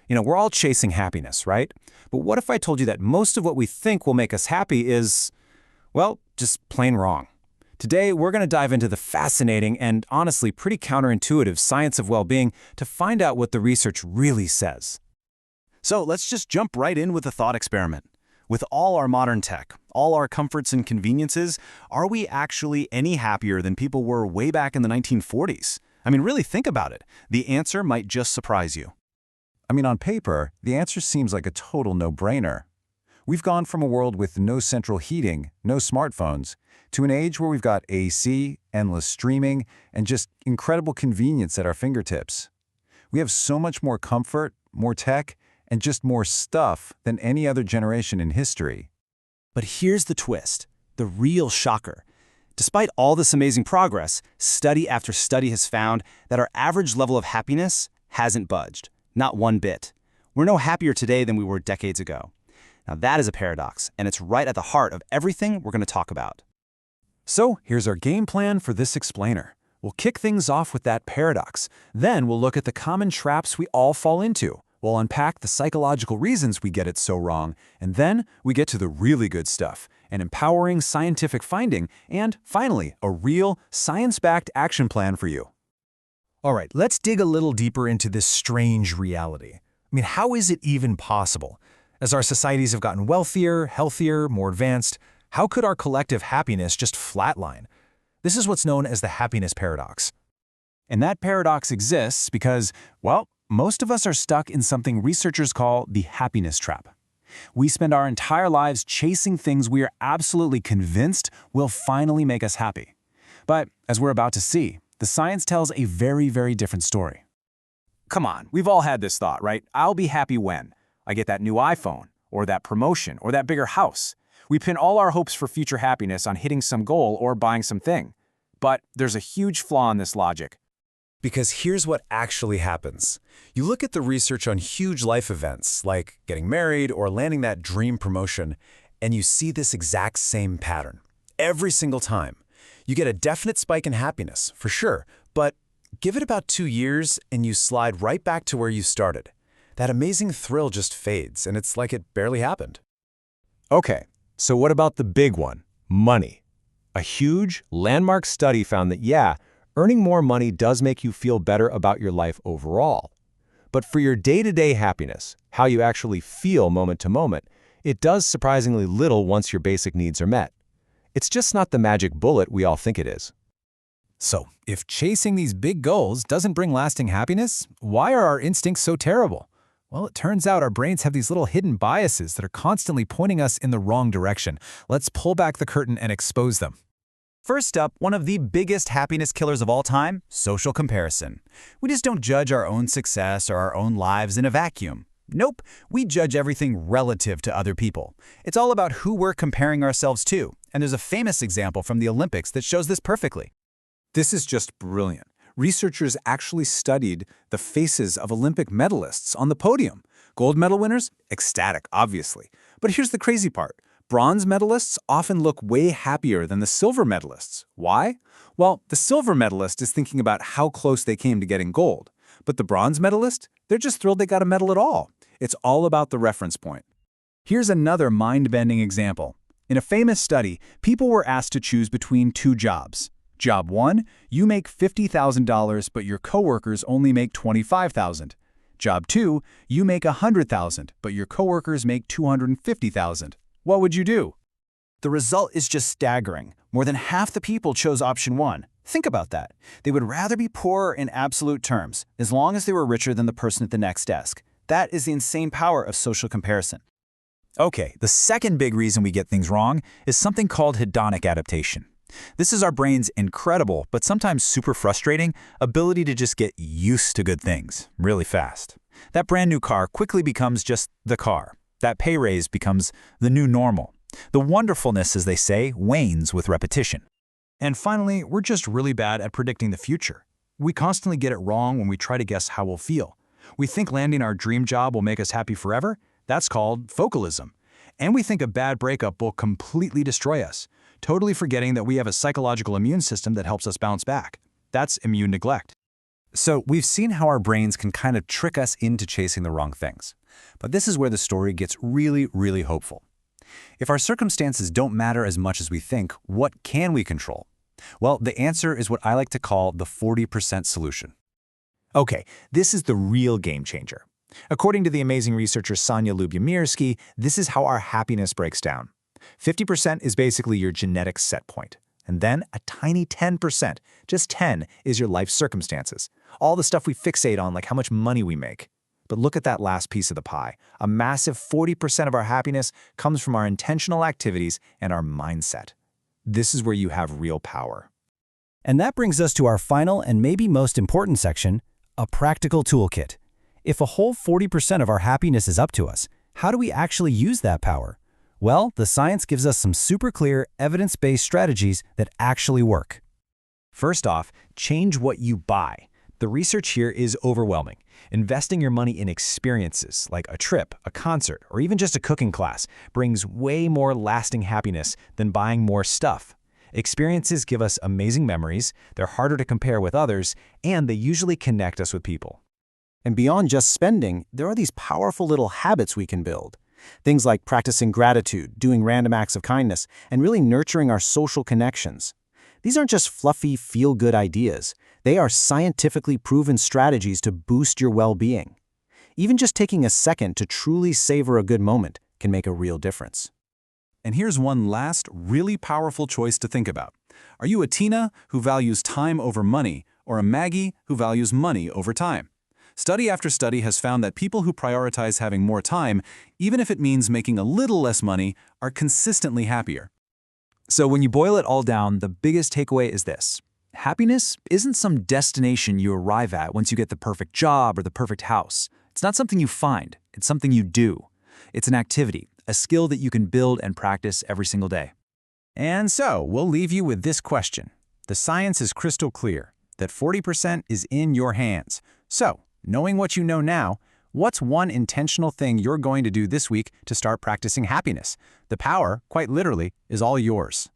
We're all chasing happiness, right? But what if I told you that most of what we think will make us happy is, well, just plain wrong? Today, we're going to dive into the fascinating and honestly pretty counterintuitive science of well-being to find out what the research really says. So let's just jump right in with a thought experiment. With all our modern tech, all our comforts and conveniences, are we actually any happier than people were way back in the 1940s? I mean, really think about it. The answer might just surprise you. On paper, the answer seems like a total no-brainer. We've gone from a world with no central heating, no smartphones, to an age where we've got AC, endless streaming, and just incredible convenience at our fingertips. We have so much more comfort, more tech, and just more stuff than any other generation in history. But here's the twist, the real shocker. Despite all this amazing progress, study after study has found that our average level of happiness hasn't budged, not one bit. We're no happier today than we were decades ago. Now that is a paradox, and it's right at the heart of everything we're going to talk about. So here's our game plan for this explainer. We'll kick things off with that paradox. Then we'll look at the common traps we all fall into. We'll unpack the psychological reasons we get it so wrong, and then we get to the really good stuff, an empowering scientific finding, and finally, a real science-backed action plan for you. All right, let's dig a little deeper into this strange reality. How is it even possible? As our societies have gotten wealthier, healthier, more advanced, how could our collective happiness just flatline? This is what's known as the happiness paradox. And that paradox exists because, well, most of us are stuck in something researchers call the happiness trap. We spend our entire lives chasing things we are absolutely convinced will finally make us happy. But as we're about to see, the science tells a very, very different story. Come on, we've all had this thought, right? I'll be happy when I get that new iPhone, or that promotion, or that bigger house. We pin all our hopes for future happiness on hitting some goal or buying something. But there's a huge flaw in this logic. Because here's what actually happens. You look at the research on huge life events, like getting married or landing that dream promotion, and you see this exact same pattern. Every single time. You get a definite spike in happiness, for sure, but give it about 2 years and you slide right back to where you started. That amazing thrill just fades, and it's like it barely happened. Okay, so what about the big one? Money. A huge, landmark study found that, yeah, earning more money does make you feel better about your life overall. But for your day-to-day happiness, how you actually feel moment to moment, it does surprisingly little once your basic needs are met. It's just not the magic bullet we all think it is. So, if chasing these big goals doesn't bring lasting happiness, why are our instincts so terrible? Well, it turns out our brains have these little hidden biases that are constantly pointing us in the wrong direction. Let's pull back the curtain and expose them. First up, one of the biggest happiness killers of all time, social comparison. We just don't judge our own success or our own lives in a vacuum. Nope, we judge everything relative to other people. It's all about who we're comparing ourselves to, and there's a famous example from the Olympics that shows this perfectly. This is just brilliant. Researchers actually studied the faces of Olympic medalists on the podium. Gold medal winners? Ecstatic, obviously. But here's the crazy part. Bronze medalists often look way happier than the silver medalists. Why? Well, the silver medalist is thinking about how close they came to getting gold. But the bronze medalist? They're just thrilled they got a medal at all. It's all about the reference point. Here's another mind-bending example. In a famous study, people were asked to choose between 2 jobs. Job 1, you make $50,000, but your coworkers only make $25,000. Job 2, you make $100,000, but your coworkers make $250,000. What would you do? The result is just staggering. More than half the people chose option 1. Think about that. They would rather be poorer in absolute terms, as long as they were richer than the person at the next desk. That is the insane power of social comparison. Okay, the second big reason we get things wrong is something called hedonic adaptation. This is our brain's incredible, but sometimes super frustrating, ability to just get used to good things really fast. That brand new car quickly becomes just the car. That pay raise becomes the new normal. The wonderfulness, as they say, wanes with repetition. And finally, we're just really bad at predicting the future. We constantly get it wrong when we try to guess how we'll feel. We think landing our dream job will make us happy forever. That's called focalism. And we think a bad breakup will completely destroy us, totally forgetting that we have a psychological immune system that helps us bounce back. That's immune neglect. So we've seen how our brains can kind of trick us into chasing the wrong things. But this is where the story gets really, really hopeful. If our circumstances don't matter as much as we think, what can we control? Well, the answer is what I like to call the 40% solution. Okay, this is the real game changer. According to the amazing researcher Sonia Lyubomirsky, this is how our happiness breaks down. 50% is basically your genetic set point. And then a tiny 10%, just 10, is your life circumstances. All the stuff we fixate on, like how much money we make. But look at that last piece of the pie. A massive 40% of our happiness comes from our intentional activities and our mindset. This is where you have real power. And that brings us to our final and maybe most important section, a practical toolkit. If a whole 40% of our happiness is up to us, how do we actually use that power? Well, the science gives us some super clear, evidence-based strategies that actually work. First off, change what you buy. The research here is overwhelming. Investing your money in experiences like a trip, a concert, or even just a cooking class brings way more lasting happiness than buying more stuff. Experiences give us amazing memories, they're harder to compare with others, and they usually connect us with people. And beyond just spending, there are these powerful little habits we can build. Things like practicing gratitude, doing random acts of kindness, and really nurturing our social connections. These aren't just fluffy, feel-good ideas. They are scientifically proven strategies to boost your well-being. Even just taking a second to truly savor a good moment can make a real difference. And here's one last, really powerful choice to think about. Are you a Tina who values time over money, or a Maggie who values money over time? Study after study has found that people who prioritize having more time, even if it means making a little less money, are consistently happier. So when you boil it all down, the biggest takeaway is this. Happiness isn't some destination you arrive at once you get the perfect job or the perfect house. It's not something you find, it's something you do. It's an activity, a skill that you can build and practice every single day. And so, we'll leave you with this question. The science is crystal clear that 40% is in your hands. So, knowing what you know now, what's one intentional thing you're going to do this week to start practicing happiness? The power, quite literally, is all yours.